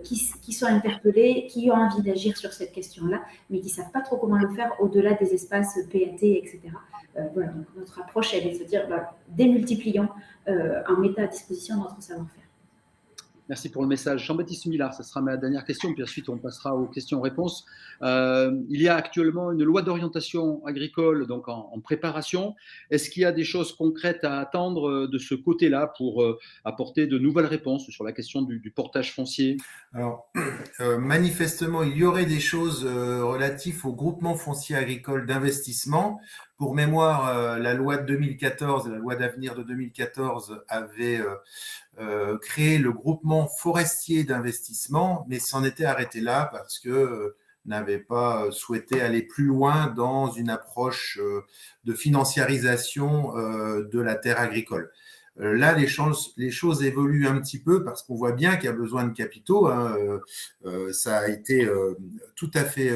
qui sont interpellées, qui ont envie d'agir sur cette question-là, mais qui ne savent pas trop comment le faire au-delà des espaces PAT, etc. Voilà, donc notre approche, elle est de se dire, démultiplions, en mettant à disposition notre savoir-faire. Merci pour le message. Jean-Baptiste Millard, ce sera ma dernière question, puis ensuite on passera aux questions-réponses. Il y a actuellement une loi d'orientation agricole donc en préparation. Est-ce qu'il y a des choses concrètes à attendre de ce côté-là pour apporter de nouvelles réponses sur la question du portage foncier? Alors, manifestement, il y aurait des choses relatives au groupement foncier agricole d'investissement. Pour mémoire, la loi de 2014, la loi d'avenir de 2014 avait créé le groupement forestier d'investissement, mais s'en était arrêté là parce que n'avait pas souhaité aller plus loin dans une approche de financiarisation de la terre agricole. Là, les choses évoluent un petit peu parce qu'on voit bien qu'il y a besoin de capitaux. Hein. Ça a été tout à fait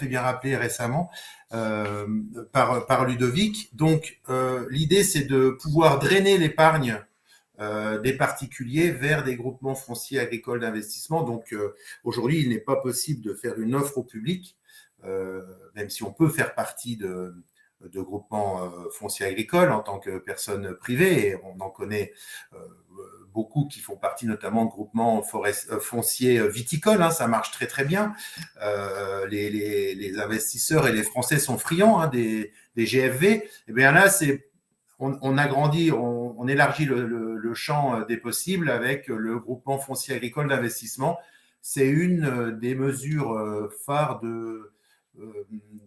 bien rappelé récemment par Ludovic. Donc, l'idée, c'est de pouvoir drainer l'épargne des particuliers vers des groupements fonciers agricoles d'investissement. Donc, aujourd'hui, il n'est pas possible de faire une offre au public, même si on peut faire partie de groupements fonciers agricoles en tant que personne privée, et on en connaît beaucoup qui font partie notamment de groupements fonciers viticoles, hein, ça marche très très bien. Les investisseurs et les Français sont friands hein, des GFV. Et bien là, on agrandit, on élargit le champ des possibles avec le groupement foncier agricole d'investissement. C'est une des mesures phares de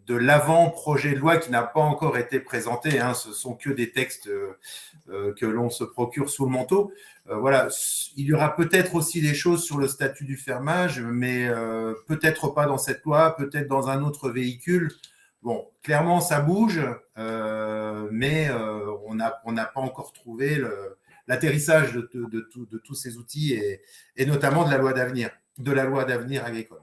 l'avant-projet de loi qui n'a pas encore été présenté. Hein, ce sont que des textes que l'on se procure sous le manteau. Voilà, il y aura peut-être aussi des choses sur le statut du fermage, mais peut-être pas dans cette loi, peut-être dans un autre véhicule. Bon, clairement, ça bouge, mais on n'a pas encore trouvé l'atterrissage de tous ces outils et notamment de la loi d'avenir agricole.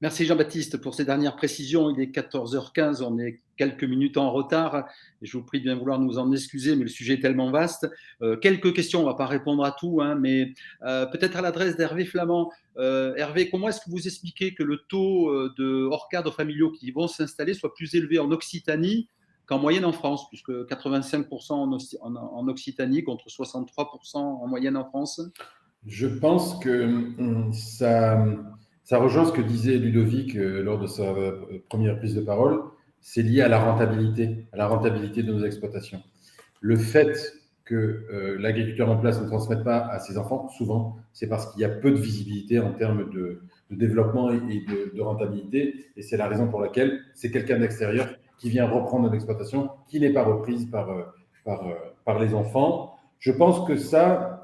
Merci Jean-Baptiste pour ces dernières précisions. Il est 14h15, on est quelques minutes en retard. Et je vous prie de bien vouloir nous en excuser, mais le sujet est tellement vaste. Quelques questions, on ne va pas répondre à tout, hein, mais peut-être à l'adresse d'Hervé Flamand. Hervé, comment est-ce que vous expliquez que le taux de hors cadres familiaux qui vont s'installer soit plus élevé en Occitanie qu'en moyenne en France, puisque 85% en Occitanie contre 63% en moyenne en France? Je pense que ça rejoint ce que disait Ludovic lors de sa première prise de parole. C'est lié à la rentabilité de nos exploitations. Le fait que l'agriculteur en place ne transmette pas à ses enfants, souvent, c'est parce qu'il y a peu de visibilité en termes de développement et de rentabilité. Et c'est la raison pour laquelle c'est quelqu'un d'extérieur qui vient reprendre une exploitation qui n'est pas reprise par les enfants. Je pense que ça,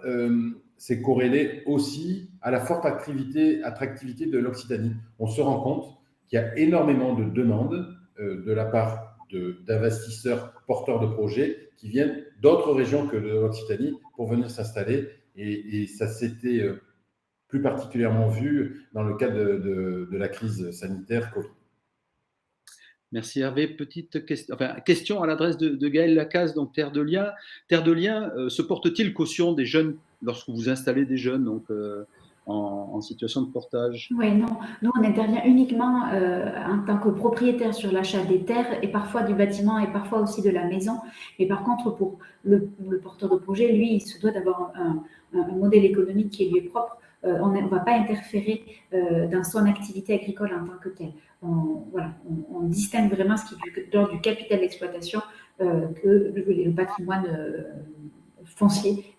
c'est corrélé aussi à la forte attractivité de l'Occitanie. On se rend compte qu'il y a énormément de demandes de la part d'investisseurs porteurs de projets qui viennent d'autres régions que de l'Occitanie pour venir s'installer. Et ça s'était plus particulièrement vu dans le cadre de la crise sanitaire Covid. Merci Hervé. Petite question à l'adresse de Gaël Lacaze, donc Terre de Liens. Terre de Liens se porte-t-il caution des jeunes lorsque vous installez des jeunes donc, en situation de portage? Oui, non. Nous, on intervient uniquement en tant que propriétaire sur l'achat des terres et parfois du bâtiment et parfois aussi de la maison. Mais par contre, pour le porteur de projet, lui, il se doit d'avoir un modèle économique qui lui est propre. On ne va pas interférer dans son activité agricole en tant que telle. On distingue vraiment ce qui est de l'ordre du capital d'exploitation que le patrimoine foncier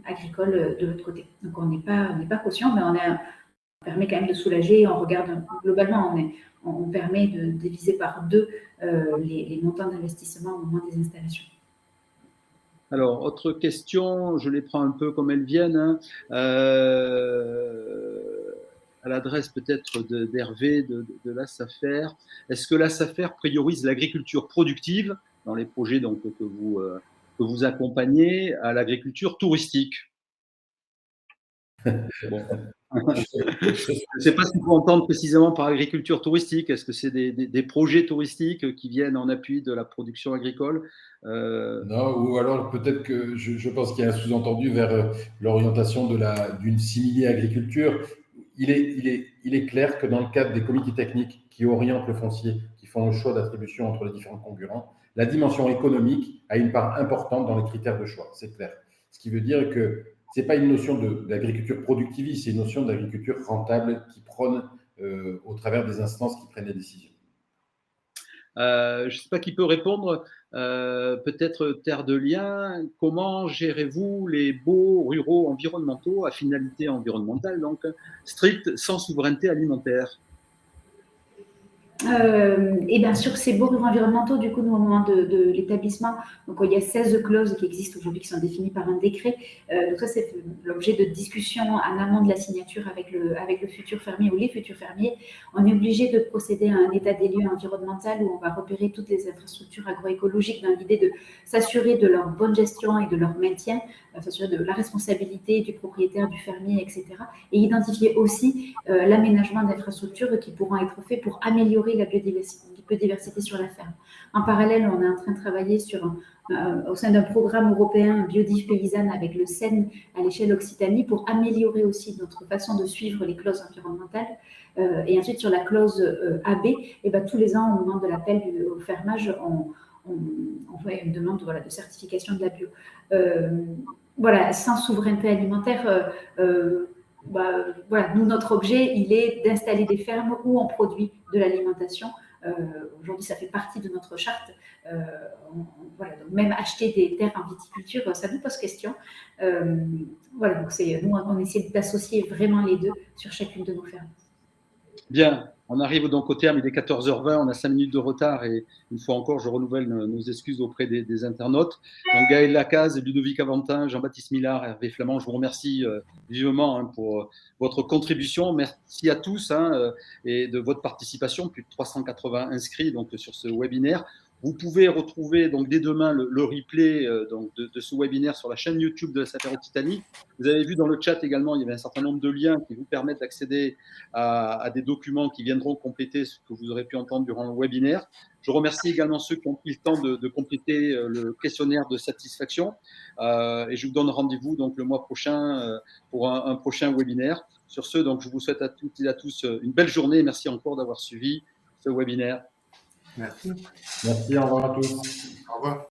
agricole de l'autre côté. Donc, on n'est pas caution, mais on permet quand même de soulager. On regarde globalement, on permet de diviser par deux les montants d'investissement au moment des installations. Alors, autre question, je les prends un peu comme elles viennent, hein. À l'adresse peut-être d'Hervé de la SAFER. Est-ce que la SAFER priorise l'agriculture productive dans les projets donc, que vous accompagnez à l'agriculture touristique? Bon. Je ne sais pas ce qu'il faut entendre précisément par agriculture touristique. Est-ce que c'est des projets touristiques qui viennent en appui de la production agricole? Non, ou alors peut-être que je pense qu'il y a un sous-entendu vers l'orientation d'une simili-agriculture. Il est clair que dans le cadre des comités techniques qui orientent le foncier, qui font le choix d'attribution entre les différents concurrents, la dimension économique a une part importante dans les critères de choix, c'est clair. Ce qui veut dire que ce n'est pas une notion d'agriculture productiviste, c'est une notion d'agriculture rentable qui prône au travers des instances qui prennent les décisions. Je ne sais pas qui peut répondre, peut-être Terre de Liens. Comment gérez-vous les baux ruraux environnementaux à finalité environnementale, donc stricte, sans souveraineté alimentaire? Et bien sur ces baux ruraux environnementaux, du coup, nous, au moment de l'établissement, donc il y a 16 clauses qui existent aujourd'hui, qui sont définies par un décret. Donc ça, c'est l'objet de discussions en amont de la signature avec le futur fermier ou les futurs fermiers. On est obligé de procéder à un état des lieux environnemental où on va repérer toutes les infrastructures agroécologiques dans l'idée de s'assurer de leur bonne gestion et de leur maintien, s'assurer de la responsabilité du propriétaire, du fermier, etc. Et identifier aussi l'aménagement d'infrastructures qui pourront être faits pour améliorer la biodiversité sur la ferme. En parallèle, on est en train de travailler au sein d'un programme européen Biodive paysanne avec le SEN à l'échelle Occitanie pour améliorer aussi notre façon de suivre les clauses environnementales. Et ensuite, sur la clause AB, tous les ans, au moment de l'appel au fermage, on fait une demande de certification de la bio. Sans souveraineté alimentaire, nous, notre objet, il est d'installer des fermes où on produit de l'alimentation. Aujourd'hui, ça fait partie de notre charte. Donc même acheter des terres en viticulture, ça nous pose question. Donc nous, on essaie d'associer vraiment les deux sur chacune de nos fermes. Bien, on arrive donc au terme, il est 14h20, on a 5 minutes de retard et une fois encore, je renouvelle nos excuses auprès des internautes. Donc Gaël Lacaze, Ludovic Aventin, Jean-Baptiste Millard, Hervé Flamand, je vous remercie vivement pour votre contribution. Merci à tous et de votre participation, plus de 380 inscrits donc, sur ce webinaire. Vous pouvez retrouver donc dès demain le replay de ce webinaire sur la chaîne YouTube de la SAFER Occitanie. Vous avez vu dans le chat également, il y avait un certain nombre de liens qui vous permettent d'accéder à des documents qui viendront compléter ce que vous aurez pu entendre durant le webinaire. Je remercie également ceux qui ont pris le temps de compléter le questionnaire de satisfaction. Et je vous donne rendez-vous donc le mois prochain pour un prochain webinaire. Sur ce, donc, je vous souhaite à toutes et à tous une belle journée. Merci encore d'avoir suivi ce webinaire. Merci. Merci, au revoir à tous. Au revoir.